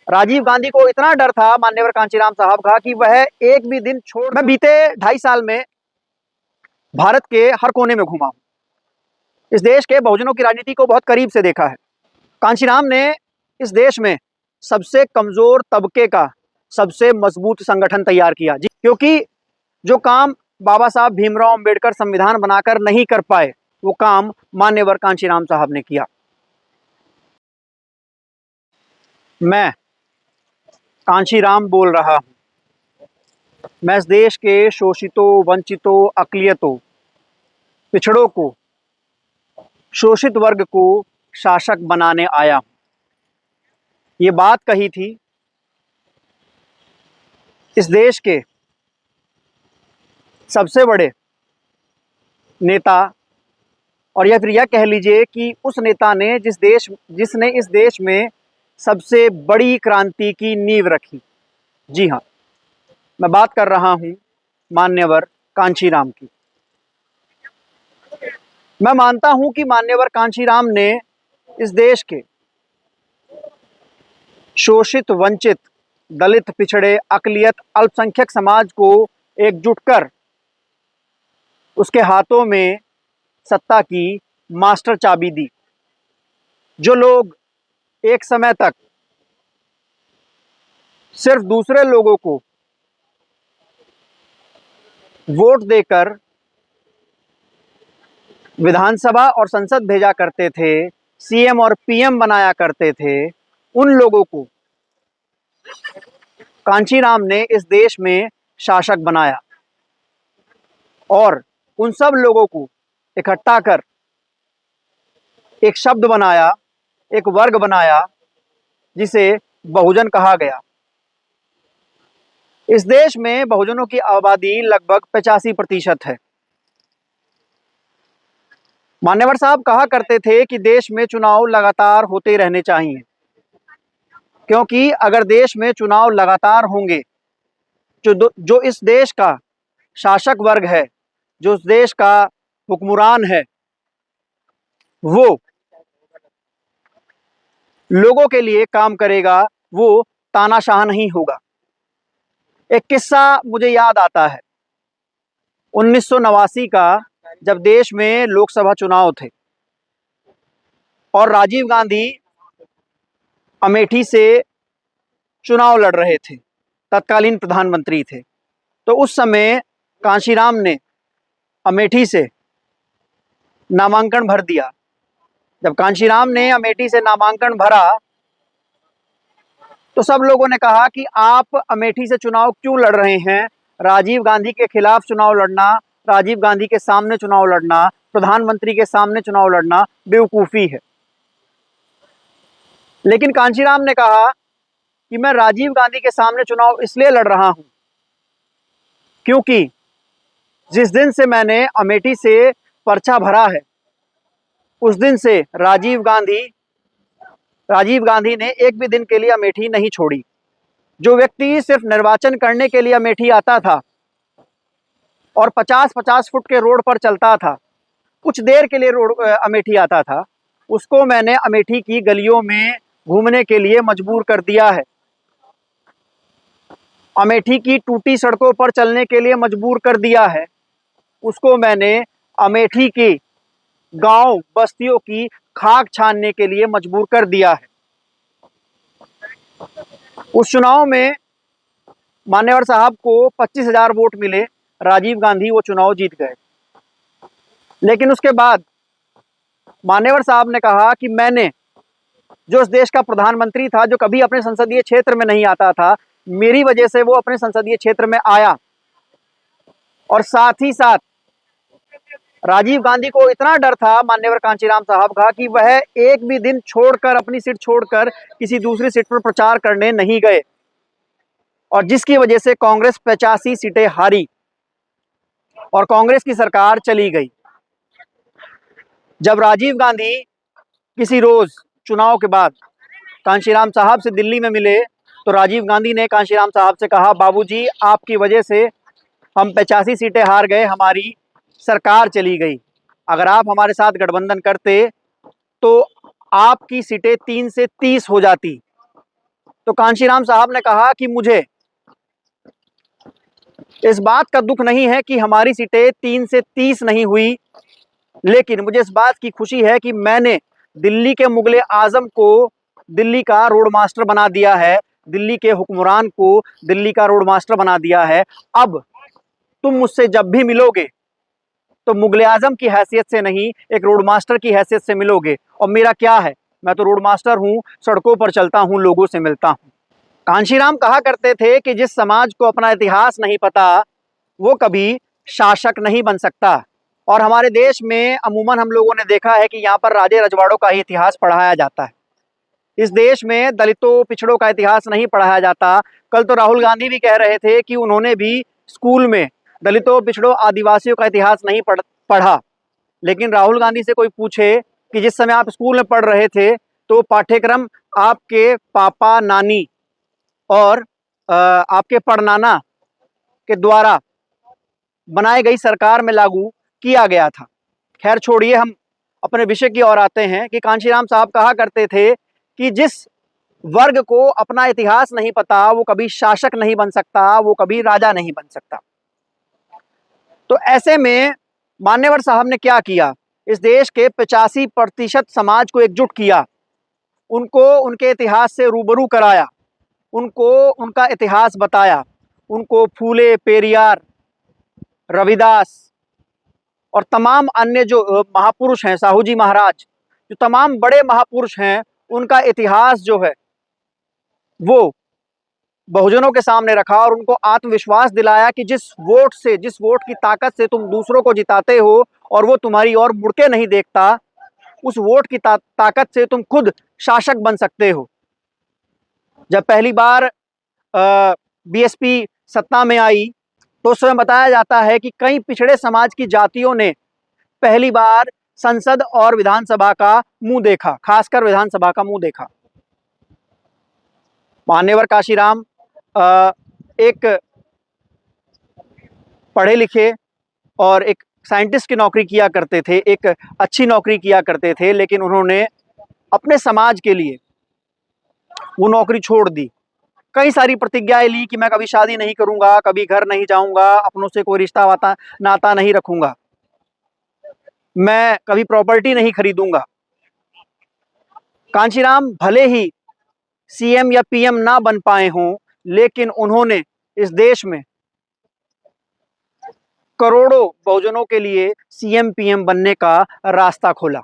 राजीव गांधी को इतना डर था मान्यवर कांशीराम साहब का कि वह एक भी दिन छोड़। मैं बीते 2.5 साल में भारत के हर कोने में घूमा हूं, इस देश के बहुजनों की राजनीति को बहुत करीब से देखा है। कांशीराम ने इस देश में सबसे कमजोर तबके का सबसे मजबूत संगठन तैयार किया, क्योंकि जो काम बाबा साहब भीमराव अंबेडकर संविधान बनाकर नहीं कर पाए, वो काम मान्यवर कांशीराम साहब ने किया। मैं कांशीराम बोल रहा हूं। मैं इस देश के शोषितों, वंचितों, अकलियतों, पिछड़ों को, शोषित वर्ग को शासक बनाने आया हूं। ये बात कही थी इस देश के सबसे बड़े नेता, और या फिर यह कह लीजिए कि उस नेता ने जिसने इस देश में सबसे बड़ी क्रांति की नींव रखी। जी हाँ, मैं बात कर रहा हूं मान्यवर कांशीराम की। मैं मानता हूं कि मान्यवर कांशीराम ने इस देश के शोषित, वंचित, दलित, पिछड़े, अकलियत, अल्पसंख्यक समाज को एकजुट कर उसके हाथों में सत्ता की मास्टर चाबी दी। जो लोग एक समय तक सिर्फ दूसरे लोगों को वोट देकर विधानसभा और संसद भेजा करते थे, सीएम और पीएम बनाया करते थे, उन लोगों को कांशीराम ने इस देश में शासक बनाया और उन सब लोगों को इकट्ठा कर एक शब्द बनाया, एक वर्ग बनाया, जिसे बहुजन कहा गया। इस देश में बहुजनों की आबादी लगभग 85% है। मान्यवर साहब कहा करते थे कि देश में चुनाव लगातार होते रहने चाहिए, क्योंकि अगर देश में चुनाव लगातार होंगे, जो इस देश का शासक वर्ग है, जो इस देश का हुक्मरान है, वो लोगों के लिए काम करेगा, वो तानाशाह नहीं होगा। एक किस्सा मुझे याद आता है 1989 का, जब देश में लोकसभा चुनाव थे और राजीव गांधी अमेठी से चुनाव लड़ रहे थे, तत्कालीन प्रधानमंत्री थे। तो उस समय कांशीराम ने अमेठी से नामांकन भर दिया। जब कांशीराम ने अमेठी से नामांकन भरा तो सब लोगों ने कहा कि आप अमेठी से चुनाव क्यों लड़ रहे हैं? राजीव गांधी के खिलाफ चुनाव लड़ना, राजीव गांधी के सामने चुनाव लड़ना, प्रधानमंत्री के सामने चुनाव लड़ना बेवकूफ़ी है। लेकिन कांशीराम ने कहा कि मैं राजीव गांधी के सामने चुनाव इसलिए लड़ रहा हूं क्योंकि जिस दिन से मैंने अमेठी से पर्चा भरा है, उस दिन से राजीव गांधी ने एक भी दिन के लिए अमेठी नहीं छोड़ी। जो व्यक्ति सिर्फ निर्वाचन करने के लिए अमेठी आता था और 50-50 फुट के रोड पर चलता था, कुछ देर के लिए अमेठी आता था, उसको मैंने अमेठी की गलियों में घूमने के लिए मजबूर कर दिया है। अमेठी की टूटी सड़कों पर चलने के लिए मजबूर कर दिया है। उसको मैंने अमेठी की गांव बस्तियों की खाक छानने के लिए मजबूर कर दिया है। उस चुनाव में मान्यवर साहब को 25,000 वोट मिले, राजीव गांधी वो चुनाव जीत गए। लेकिन उसके बाद मान्यवर साहब ने कहा कि मैंने, जो इस देश का प्रधानमंत्री था, जो कभी अपने संसदीय क्षेत्र में नहीं आता था, मेरी वजह से वो अपने संसदीय क्षेत्र में आया और साथ ही साथ राजीव गांधी को इतना डर था मान्यवर कांशीराम साहब का कि वह एक भी दिन छोड़कर, अपनी सीट छोड़कर किसी दूसरी सीट पर प्रचार करने नहीं गए, और जिसकी वजह से कांग्रेस 85 सीटें हारी और कांग्रेस की सरकार चली गई। जब राजीव गांधी किसी रोज चुनाव के बाद कांशीराम साहब से दिल्ली में मिले, तो राजीव गांधी ने कांशीराम साहब से कहा, बाबूजी, आपकी वजह से हम 85 सीटें हार गए, हमारी सरकार चली गई। अगर आप हमारे साथ गठबंधन करते तो आपकी सीटें 3 से 30 हो जाती। तो कांशीराम साहब ने कहा कि मुझे इस बात का दुख नहीं है कि हमारी सीटें 3 से 30 नहीं हुई, लेकिन मुझे इस बात की खुशी है कि मैंने दिल्ली के मुगले आजम को दिल्ली का रोड मास्टर बना दिया है, दिल्ली के हुक्मरान को दिल्ली का रोड मास्टर बना दिया है। अब तुम मुझसे जब भी मिलोगे तो मुगले आजम की हैसियत से नहीं, एक रोड मास्टर की हैसियत से मिलोगे। और मेरा क्या है, मैं तो रोड मास्टर हूँ, सड़कों पर चलता हूँ, लोगों से मिलता हूँ। कांशीराम कहा करते थे कि जिस समाज को अपना इतिहास नहीं पता वो कभी शासक नहीं बन सकता। और हमारे देश में अमूमन हम लोगों ने देखा है कि यहाँ पर राजे रजवाड़ों का ही इतिहास पढ़ाया जाता है। इस देश में दलितों पिछड़ों का इतिहास नहीं पढ़ाया जाता। कल तो राहुल गांधी भी कह रहे थे कि उन्होंने भी स्कूल में दलितों पिछड़ों आदिवासियों का इतिहास नहीं पढ़ा। लेकिन राहुल गांधी से कोई पूछे कि जिस समय आप स्कूल में पढ़ रहे थे तो पाठ्यक्रम आपके पापा नानी और आपके पड़नाना के द्वारा बनाई गई सरकार में लागू किया गया था। खैर छोड़िए, हम अपने विषय की ओर आते हैं कि कांशीराम साहब कहा करते थे कि जिस वर्ग को अपना इतिहास नहीं पता वो कभी शासक नहीं बन सकता, वो कभी राजा नहीं बन सकता। तो ऐसे में मान्यवर साहब ने क्या किया, इस देश के 85% समाज को एकजुट किया, उनको उनके इतिहास से रूबरू कराया, उनको उनका इतिहास बताया, उनको फूले, पेरियार, रविदास और तमाम अन्य जो महापुरुष हैं, साहू जी महाराज, जो तमाम बड़े महापुरुष हैं, उनका इतिहास जो है वो बहुजनों के सामने रखा और उनको आत्मविश्वास दिलाया कि जिस वोट की ताकत से तुम दूसरों को जिताते हो और वो तुम्हारी ओर मुड़ के नहीं देखता, उस वोट की ताकत से तुम खुद शासक बन सकते हो। जब पहली बार बीएसपी सत्ता में आई तो उस समय बताया जाता है कि कई पिछड़े समाज की जातियों ने पहली बार संसद और विधानसभा का मुंह देखा, खासकर विधानसभा का मुंह देखा। मान्यवर काशीराम एक पढ़े लिखे और एक साइंटिस्ट की नौकरी किया करते थे, एक अच्छी नौकरी किया करते थे, लेकिन उन्होंने अपने समाज के लिए वो नौकरी छोड़ दी। कई सारी प्रतिज्ञाएं ली कि मैं कभी शादी नहीं करूंगा, कभी घर नहीं जाऊंगा, अपनों से कोई रिश्ता वाता नाता नहीं रखूंगा, मैं कभी प्रॉपर्टी नहीं खरीदूंगा। कांशीराम भले ही सीएम या पीएम ना बन पाए हों, लेकिन उन्होंने इस देश में करोड़ों बहुजनों के लिए सीएम पीएम बनने का रास्ता खोला।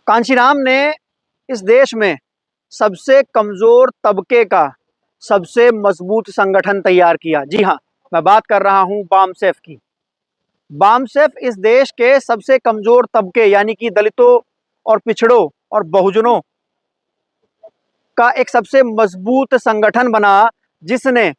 कांशीराम ने इस देश में सबसे कमजोर तबके का सबसे मजबूत संगठन तैयार किया। जी हाँ, मैं बात कर रहा हूं बामसेफ की। बामसेफ इस देश के सबसे कमजोर तबके यानी कि दलितों और पिछड़ों और बहुजनों का एक सबसे मजबूत संगठन बना, जिसने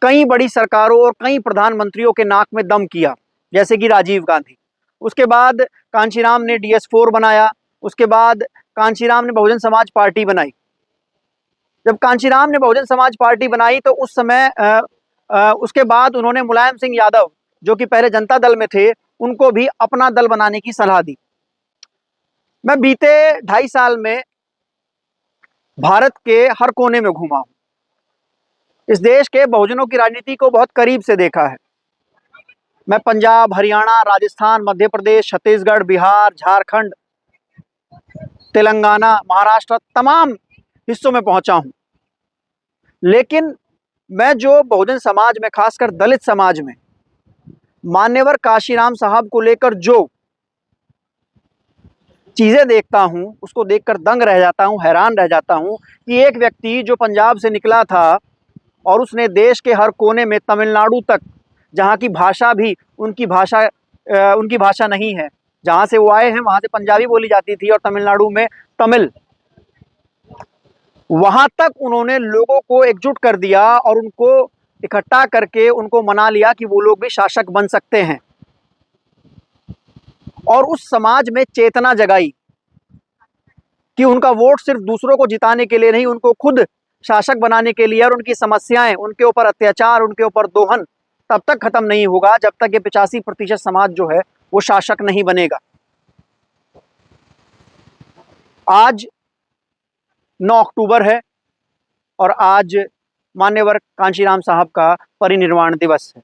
कई बड़ी सरकारों और कई प्रधानमंत्रियों के नाक में दम किया, जैसे कि राजीव गांधी। उसके बाद कांशीराम ने DS4 बनाया, उसके बाद कांशीराम ने बहुजन समाज पार्टी बनाई। जब कांशीराम ने बहुजन समाज पार्टी बनाई तो उस समय उसके बाद उन्होंने मुलायम सिंह यादव, जो कि पहले जनता दल में थे, उनको भी अपना दल बनाने की सलाह दी। मैं बीते 2.5 साल में भारत के हर कोने में घूमा हूं, इस देश के बहुजनों की राजनीति को बहुत करीब से देखा है। मैं पंजाब, हरियाणा, राजस्थान, मध्य प्रदेश, छत्तीसगढ़, बिहार, झारखंड, तेलंगाना, महाराष्ट्र, तमाम हिस्सों में पहुंचा हूं। लेकिन मैं जो बहुजन समाज में, खासकर दलित समाज में, मान्यवर काशीराम साहब को लेकर जो चीजें देखता हूं, उसको देखकर दंग रह जाता हूं, हैरान रह जाता हूं कि एक व्यक्ति जो पंजाब से निकला था और उसने देश के हर कोने में, तमिलनाडु तक, जहाँ की भाषा भी उनकी भाषा नहीं है, जहाँ से वो आए हैं वहाँ से पंजाबी बोली जाती थी और तमिलनाडु में तमिल, वहाँ तक उन्होंने लोगों को एकजुट कर दिया और उनको इकट्ठा करके उनको मना लिया कि वो लोग भी शासक बन सकते हैं। और उस समाज में चेतना जगाई कि उनका वोट सिर्फ दूसरों को जिताने के लिए नहीं, उनको खुद शासक बनाने के लिए, और उनकी समस्याएं, उनके ऊपर अत्याचार, उनके ऊपर दोहन तब तक खत्म नहीं होगा जब तक ये 85% समाज जो है वो शासक नहीं बनेगा। आज 9 अक्टूबर है और आज मान्यवर कांशीराम साहब का परिनिर्वाण दिवस है।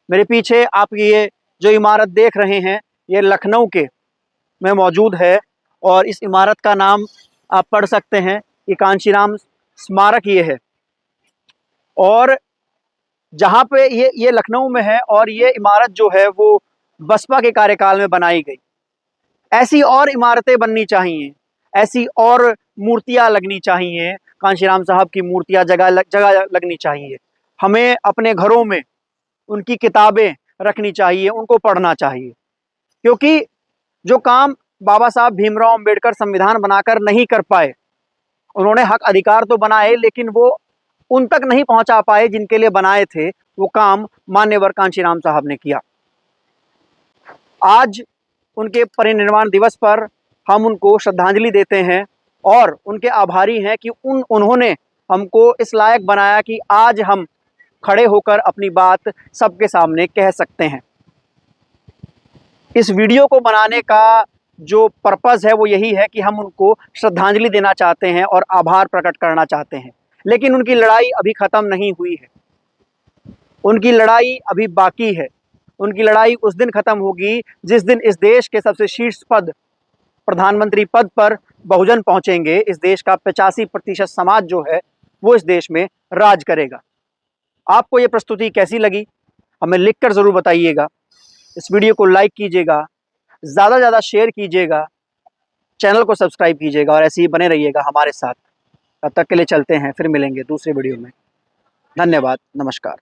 मेरे पीछे आप ये जो इमारत देख रहे हैं ये लखनऊ के में मौजूद है और इस इमारत का नाम आप पढ़ सकते हैं, ये कांशीराम स्मारक ये है। और जहाँ पे ये लखनऊ में है और ये इमारत जो है वो बसपा के कार्यकाल में बनाई गई। ऐसी और इमारतें बननी चाहिए, ऐसी और मूर्तियाँ लगनी चाहिए, कांशीराम साहब की मूर्तियाँ जगह लगनी चाहिए। हमें अपने घरों में उनकी किताबें रखनी चाहिए, उनको पढ़ना चाहिए, क्योंकि जो काम बाबा साहब भीमराव अंबेडकर संविधान बनाकर नहीं कर पाए, उन्होंने हक अधिकार तो बनाए लेकिन वो उन तक नहीं पहुंचा पाए जिनके लिए बनाए थे, वो काम मान्यवर कांशीराम साहब ने किया। आज उनके परिनिर्वाण दिवस पर हम उनको श्रद्धांजलि देते हैं और उनके आभारी हैं कि उन्होंने हमको इस लायक बनाया कि आज हम खड़े होकर अपनी बात सबके सामने कह सकते हैं। इस वीडियो को बनाने का जो पर्पज़ है वो यही है कि हम उनको श्रद्धांजलि देना चाहते हैं और आभार प्रकट करना चाहते हैं। लेकिन उनकी लड़ाई अभी ख़त्म नहीं हुई है, उनकी लड़ाई अभी बाकी है। उनकी लड़ाई उस दिन ख़त्म होगी जिस दिन इस देश के सबसे शीर्ष पद, प्रधानमंत्री पद पर बहुजन पहुंचेंगे। इस देश का 85% समाज जो है वो इस देश में राज करेगा। आपको ये प्रस्तुति कैसी लगी हमें लिखकर ज़रूर बताइएगा। इस वीडियो को लाइक कीजिएगा, ज़्यादा से ज़्यादा शेयर कीजिएगा, चैनल को सब्सक्राइब कीजिएगा और ऐसे ही बने रहिएगा हमारे साथ। तब तक के लिए चलते हैं, फिर मिलेंगे दूसरे वीडियो में। धन्यवाद, नमस्कार।